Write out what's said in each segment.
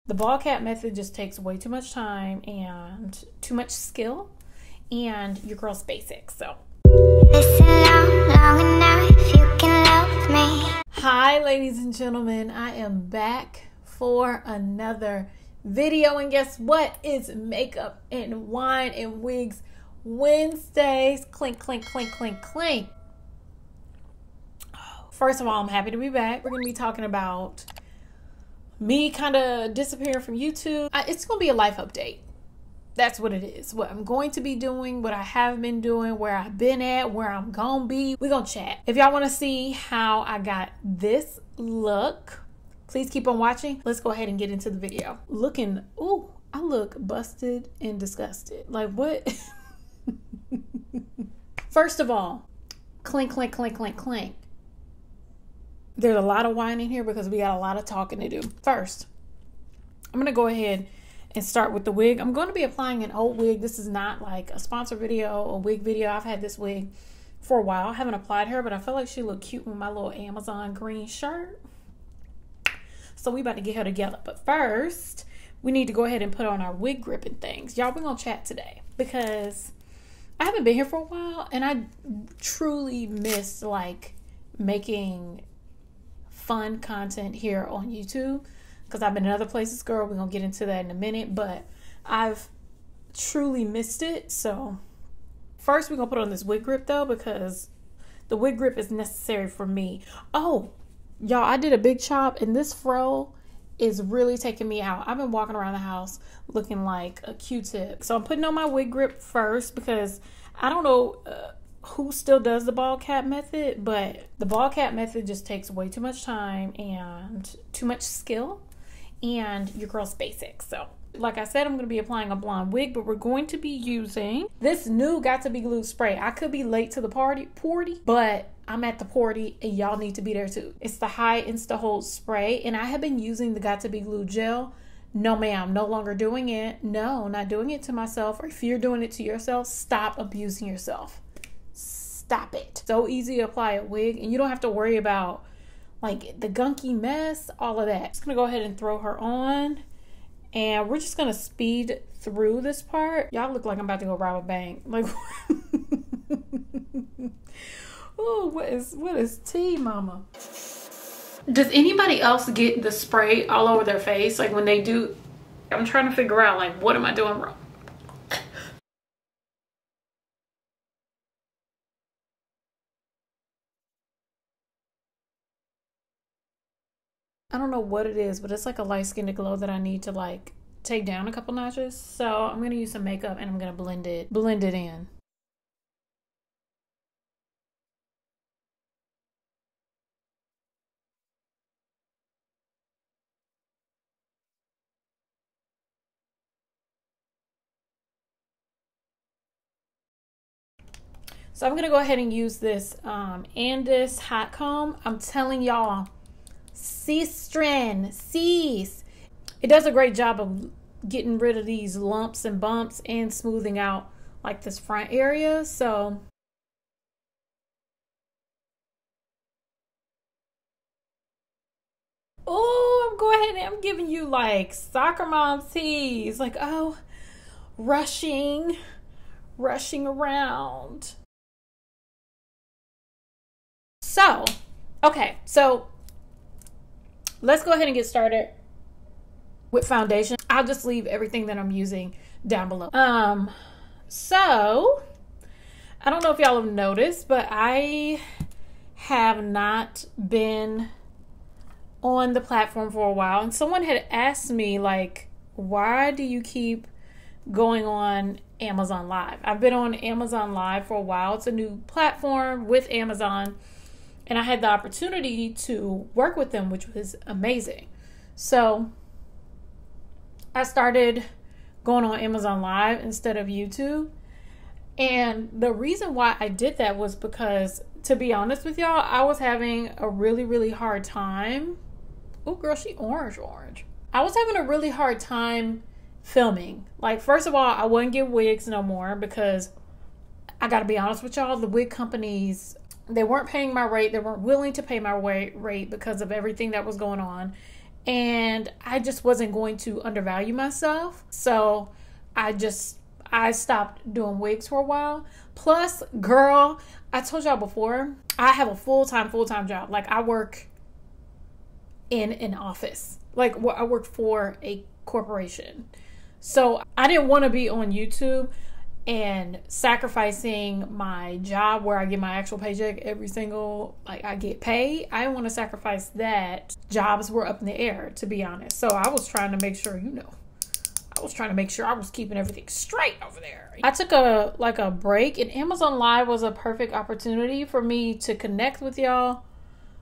The ball cap method just takes way too much time and too much skill, and your girl's basic. So listen long enough, you can love me. Hi ladies and gentlemen, I am back for another video, and guess what? It's makeup and wine and wigs Wednesdays. Clink, clink, clink, clink, clink. First of all, I'm happy to be back. We're gonna be talking about me kind of disappearing from YouTube. It's gonna be a life update. That's what it is. What I'm going to be doing, what I have been doing, where I've been at, where I'm gonna be. We're gonna chat. If y'all want to see how I got this look, please keep on watching. Let's go ahead and get into the video. Looking, ooh, I look busted and disgusted. Like what? First of all, clink, clink, clink, clink, clink. There's a lot of wine in here because we got a lot of talking to do. First, I'm gonna go ahead and start with the wig. I'm going to be applying an old wig. This is not like a sponsor video or wig video. I've had this wig for a while. I haven't applied her, but I feel like she looked cute with my little Amazon green shirt. So we about to get her together. But first, we need to go ahead and put on our wig grip and things. Y'all, we're going to chat today because I haven't been here for a while, and I truly missed like making fun content here on YouTube. Because I've been in other places, girl. We're going to get into that in a minute. But I've truly missed it. So first we're going to put on this wig grip, though, because the wig grip is necessary for me. Oh, y'all, I did a big chop, and this fro is really taking me out. I've been walking around the house looking like a Q-tip. So I'm putting on my wig grip first because I don't know who still does the ball cap method. But the ball cap method just takes way too much time and too much skill. And your girl's basic. So like I said, I'm going to be applying a blonde wig, but we're going to be using this new Got to Be Glued spray. I could be late to the party, but I'm at the party and y'all need to be there too. It's the High Insta Hold spray, and I have been using the Got to Be Glued gel. No ma'am, no longer doing it. No, not doing it to myself. Or if you're doing it to yourself, stop abusing yourself. Stop it. So easy to apply a wig, and you don't have to worry about like the gunky mess, all of that. Just gonna go ahead and throw her on, and we're just gonna speed through this part. Y'all look like I'm about to go rob a bank. Like, oh, what is tea, mama? Does anybody else get the spray all over their face? Like when they do, I'm trying to figure out like, what am I doing wrong? I don't know what it is, but it's like a light-skinned glow that I need to like take down a couple notches. So I'm going to use some makeup and I'm going to blend it in. So I'm going to go ahead and use this Andis hot comb. I'm telling y'all, cease. It does a great job of getting rid of these lumps and bumps and smoothing out like this front area. So oh, I'm going ahead and I'm giving you like soccer mom tease, like, oh, rushing around. So okay, so let's go ahead and get started with foundation. I'll just leave everything that I'm using down below. So I don't know if y'all have noticed, but I have not been on the platform for a while, and someone had asked me like, why do you keep going on Amazon Live? I've been on Amazon Live for a while. It's a new platform with Amazon, and I had the opportunity to work with them, which was amazing. So I started going on Amazon Live instead of YouTube. And the reason why I did that was because, to be honest with y'all, I was having a really, really hard time. Oh, girl, she orange. I was having a really hard time filming. Like, first of all, I wouldn't get wigs no more because I got to be honest with y'all, the wig companies, they weren't paying my rate. They weren't willing to pay my rate because of everything that was going on. and I just wasn't going to undervalue myself. So I stopped doing wigs for a while. Plus, girl, I told y'all before, I have a full-time job. Like, I work in an office. Like, I work for a corporation. So I didn't want to be on YouTube and sacrificing my job where I get my actual paycheck every single, like, I get paid. I didn't want to sacrifice that. Jobs were up in the air, to be honest. So I was trying to make sure, I was keeping everything straight over there. I took a break, and Amazon Live was a perfect opportunity for me to connect with y'all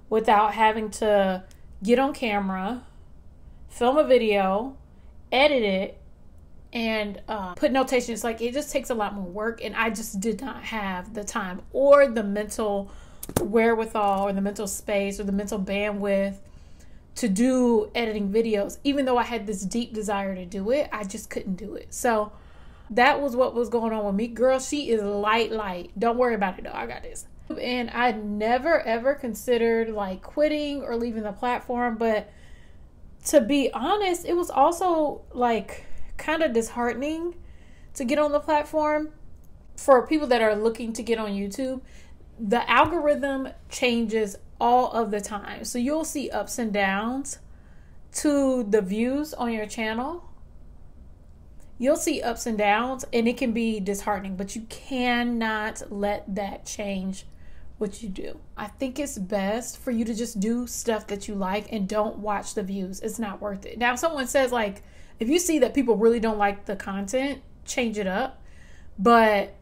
without having to get on camera, film a video, edit it, and put notations. Like, it just takes a lot more work, and I just did not have the time or the mental wherewithal or the mental space or the mental bandwidth to do editing videos. Even though I had this deep desire to do it, I just couldn't do it. So that was what was going on with me. Girl, she is light. Don't worry about it though, I got this. And I never ever considered like quitting or leaving the platform, but to be honest, it was also like kind of disheartening to get on the platform. For people that are looking to get on YouTube, the algorithm changes all of the time. So you'll see ups and downs to the views on your channel. You'll see ups and downs, and it can be disheartening, but you cannot let that change what you do. I think it's best for you to just do stuff that you like and don't watch the views. It's not worth it. Now, if someone says, like, if you see that people really don't like the content, change it up. But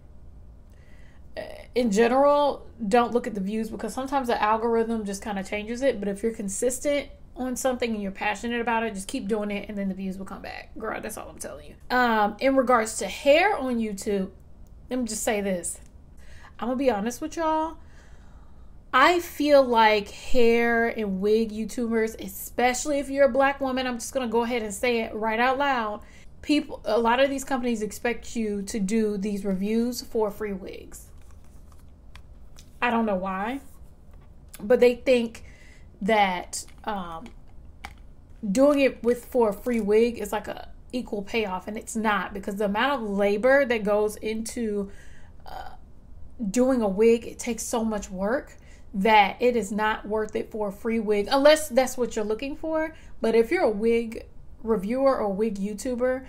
in general, don't look at the views, because sometimes the algorithm just kind of changes it. But if you're consistent on something and you're passionate about it, just keep doing it, and then the views will come back. Girl, that's all I'm telling you. In regards to hair on YouTube, let me just say this. I'm gonna be honest with y'all. I feel like hair and wig YouTubers, especially if you're a black woman, I'm just gonna go ahead and say it right out loud. A lot of these companies expect you to do these reviews for free wigs. I don't know why, but they think that doing it for a free wig is like a equal payoff, and it's not, because the amount of labor that goes into doing a wig, it takes so much work that it is not worth it for a free wig, unless that's what you're looking for. But if you're a wig reviewer or wig YouTuber,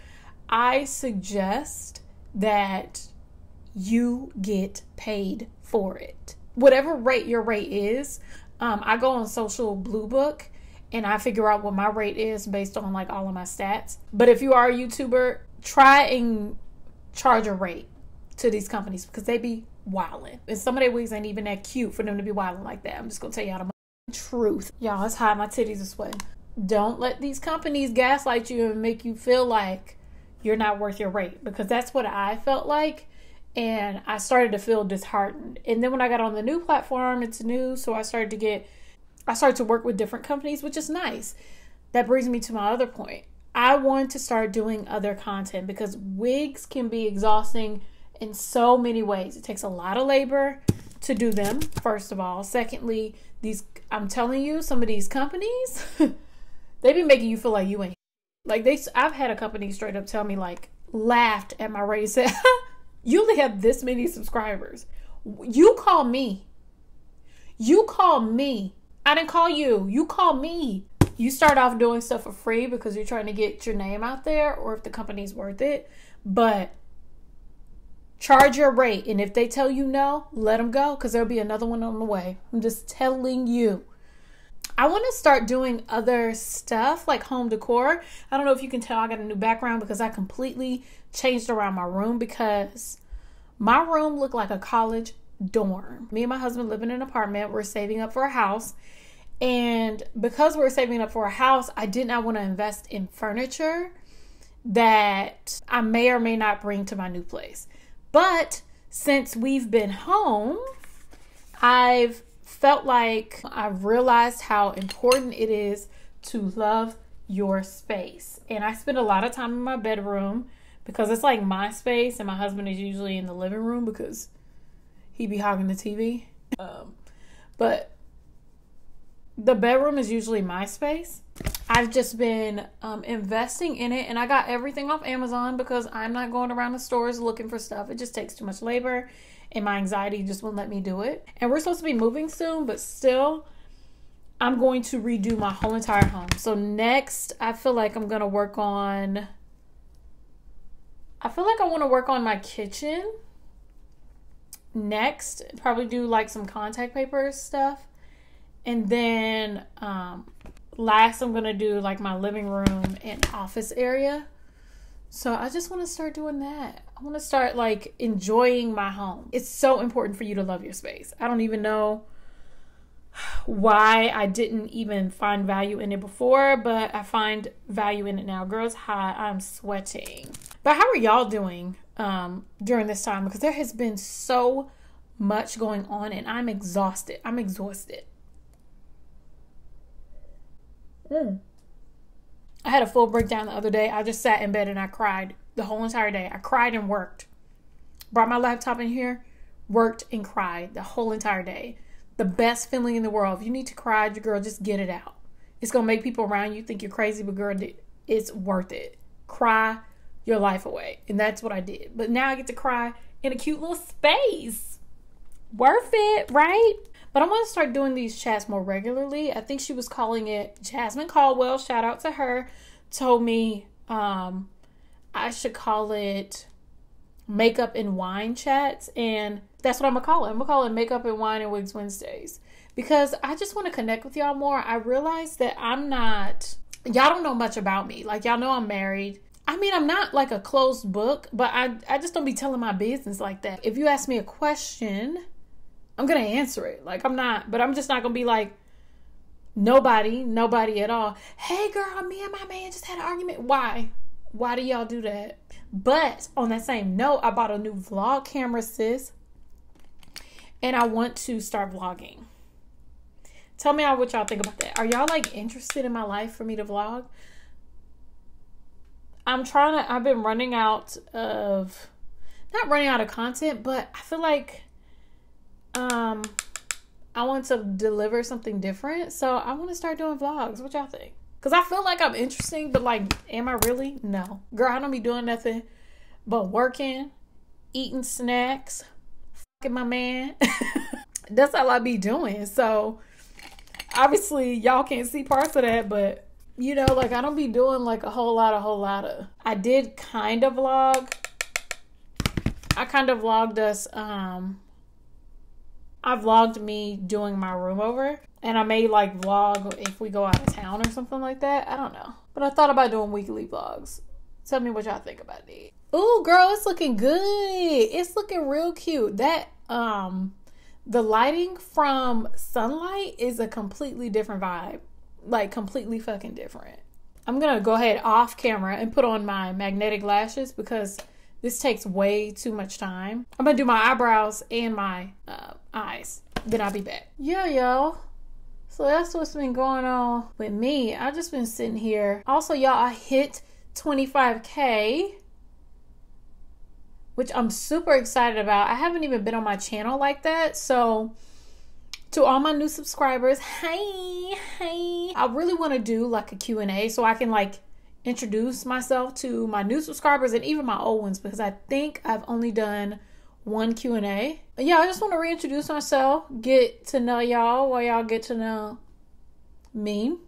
I suggest that you get paid for it. Whatever rate your rate is, I go on Social Blue Book and I figure out what my rate is based on like all of my stats. But if you are a YouTuber, try and charge a rate to these companies, because they be wilding. And some of their wigs ain't even that cute for them to be wilding like that. I'm just gonna tell y'all the truth. Y'all, it's hot. My titties are sweating. Don't let these companies gaslight you and make you feel like you're not worth your rate, because that's what I felt like. And I started to feel disheartened. And then when I got on the new platform, it's new, so I started to work with different companies, which is nice. That brings me to my other point. I want to start doing other content, because wigs can be exhausting in so many ways. It takes a lot of labor to do them, first of all. Secondly, I'm telling you, some of these companies, they be making you feel like you ain't. Like, I've had a company straight up tell me, like, laughed at my rate, said, you only have this many subscribers. You call me. I didn't call you. You call me. You start off doing stuff for free because you're trying to get your name out there, or if the company's worth it. But charge your rate. And if they tell you no, let them go, because there'll be another one on the way. I'm just telling you. I want to start doing other stuff like home decor. I don't know if you can tell I got a new background, because I completely changed around my room, because my room looked like a college dorm. Me and my husband live in an apartment. We're saving up for a house. And because we're saving up for a house, I did not want to invest in furniture that I may or may not bring to my new place. But since we've been home, I've felt like I've realized how important it is to love your space. And I spend a lot of time in my bedroom, because it's like my space, and my husband is usually in the living room because he be hogging the TV. But the bedroom is usually my space. I've just been investing in it, and I got everything off Amazon because I'm not going around the stores looking for stuff. It just takes too much labor, and my anxiety just won't let me do it. And we're supposed to be moving soon, but still, I'm going to redo my whole entire home. So next, I feel like I'm going to work on, I want to work on my kitchen. Next, probably do like some contact paper stuff. And then last, I'm going to do like my living room and office area. So I just want to start doing that. I want to start like enjoying my home. It's so important for you to love your space. I don't even know why I didn't even find value in it before, but I find value in it now. Girls, hi, I'm sweating. But how are y'all doing during this time? Because there has been so much going on and I'm exhausted. I'm exhausted. I had a full breakdown the other day. I just sat in bed and I cried the whole entire day. I cried and worked. Brought my laptop in here, worked and cried the whole entire day. The best feeling in the world. If you need to cry, your girl, just get it out. It's going to make people around you think you're crazy, but girl, it's worth it. Cry your life away. And that's what I did. But now I get to cry in a cute little space. Worth it, right? But I'm going to start doing these chats more regularly. I think she was calling it Jasmine Caldwell. Shout out to her. Told me I should call it Makeup and Wine Chats. And that's what I'm going to call it. I'm going to call it Makeup and Wine and Wigs Wednesdays. Because I just want to connect with y'all more. I realize that y'all don't know much about me. Like, y'all know I'm married. I mean, I'm not like a closed book, but I just don't be telling my business like that. If you ask me a question, I'm going to answer it. Like, I'm just not going to be like, nobody at all. Hey girl, me and my man just had an argument. Why do y'all do that? But on that same note, I bought a new vlog camera, sis. And I want to start vlogging. Tell me what y'all think about that. Are y'all like interested in my life for me to vlog? I've been running out of, not running out of content, but I feel like I want to deliver something different. So I want to start doing vlogs. What y'all think? Because I feel like I'm interesting, but like, am I really? No. Girl, I don't be doing nothing but working, eating snacks, fucking my man. That's all I be doing. So obviously y'all can't see parts of that, but you know, like I don't be doing like a whole lot of. I did kind of vlog. I kind of vlogged us. I vlogged me doing my room over, and I may like vlog if we go out of town or something like that. I don't know, but I thought about doing weekly vlogs. Tell me what y'all think about it. Ooh, girl, it's looking good. It's looking real cute. That the lighting from sunlight is a completely different vibe. Like completely fucking different. I'm gonna go ahead off camera and put on my magnetic lashes because this takes way too much time. I'm gonna do my eyebrows and my eyes. Then I'll be back. Yeah, y'all. So that's what's been going on with me. I've just been sitting here. Also, y'all, I hit 25K, which I'm super excited about. I haven't even been on my channel like that. So to all my new subscribers, hey. I really want to do like a Q&A so I can like introduce myself to my new subscribers and even my old ones, because I think I've only done one Q&A. Yeah, I just want to reintroduce myself, get to know y'all while y'all get to know me.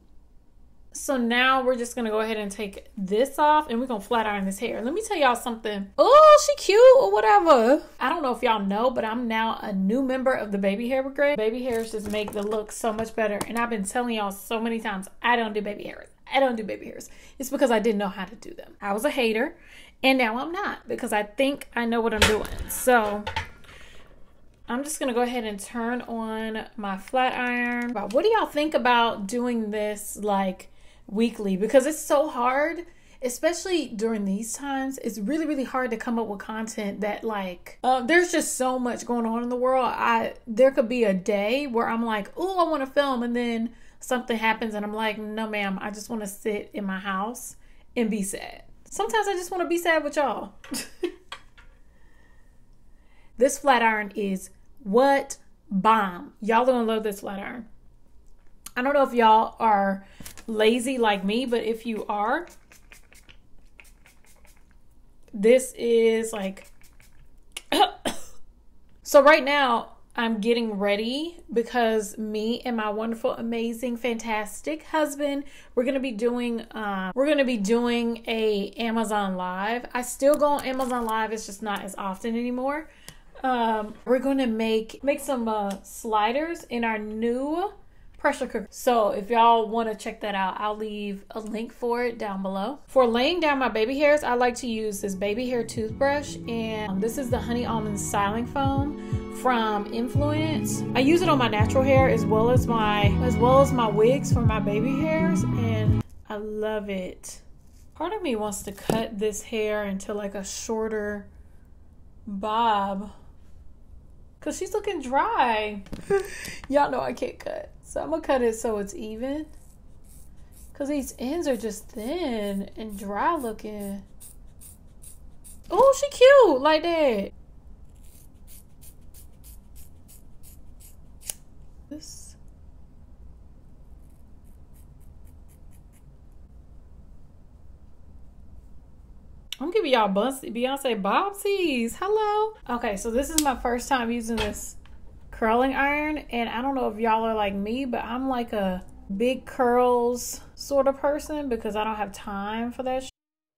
So now we're just gonna go ahead and take this off and we're gonna flat iron this hair. Let me tell y'all something. Oh, she cute or whatever. I don't know if y'all know, but I'm now a new member of the baby hair brigade. Baby hairs just make the look so much better. And I've been telling y'all so many times, I don't do baby hairs. I don't do baby hairs. It's because I didn't know how to do them. I was a hater and now I'm not, because I think I know what I'm doing. So I'm just gonna go ahead and turn on my flat iron. What do y'all think about doing this like weekly? Because it's so hard, especially during these times. It's really, really hard to come up with content that like, there's just so much going on in the world. There could be a day where I'm like, oh, I want to film, and then something happens and I'm like, no ma'am, I just want to sit in my house and be sad. Sometimes I just want to be sad with y'all. This flat iron is what bomb. Y'all gonna love this flat iron. I don't know if y'all are lazy like me, but if you are, this is like so right now I'm getting ready because me and my wonderful, amazing, fantastic husband, we're gonna be doing a Amazon Live. I still go on Amazon Live, it's just not as often anymore. We're gonna make some sliders in our new pressure cooker. So if y'all want to check that out, I'll leave a link for it down below. For laying down my baby hairs, I like to use this baby hair toothbrush, and this is the Honey Almond Styling Foam from Influence. I use it on my natural hair as well as my wigs for my baby hairs, and I love it. Part of me wants to cut this hair into like a shorter bob because she's looking dry. Y'all know I can't cut, so I'm gonna cut it so it's even because these ends are just thin and dry looking. Oh, she cute like that. This. I'm giving y'all Beyonce Bobsies. Hello. Okay, so this is my first time using this curling iron, and I don't know if y'all are like me, but I'm like a big curls sort of person because I don't have time for that.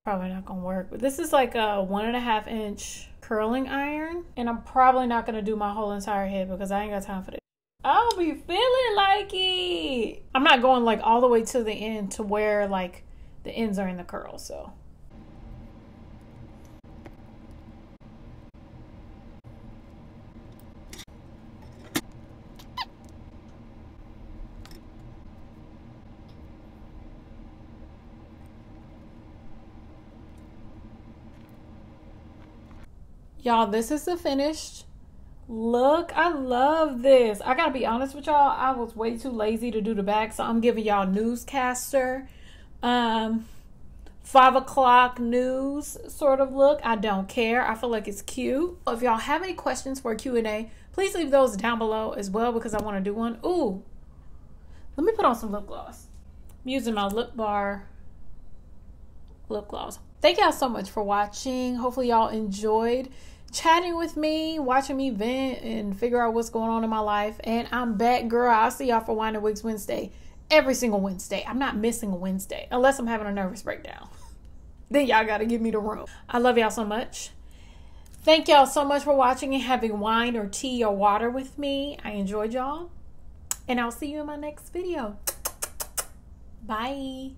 Probably not gonna work, but this is like a 1.5 inch curling iron, and I'm probably not gonna do my whole entire head because I ain't got time for this. I'll be feeling like it. I'm not going like all the way to the end to where like the ends are in the curl, so. Y'all, this is the finished look. I love this. I gotta be honest with y'all, I was way too lazy to do the back, so I'm giving y'all newscaster 5 o'clock news sort of look. I don't care. I feel like it's cute. If y'all have any questions for a Q&A, please leave those down below as well because I want to do one. Ooh, let me put on some lip gloss. I'm using my Lip Bar lip gloss. Thank y'all so much for watching. Hopefully y'all enjoyed chatting with me, watching me vent and figure out what's going on in my life. And I'm back, girl. I'll see y'all for Wine and Wigs Wednesday. Every single Wednesday. I'm not missing a Wednesday unless I'm having a nervous breakdown. Then y'all gotta give me the room. I love y'all so much. Thank y'all so much for watching and having wine or tea or water with me. I enjoyed y'all. And I'll see you in my next video. Bye.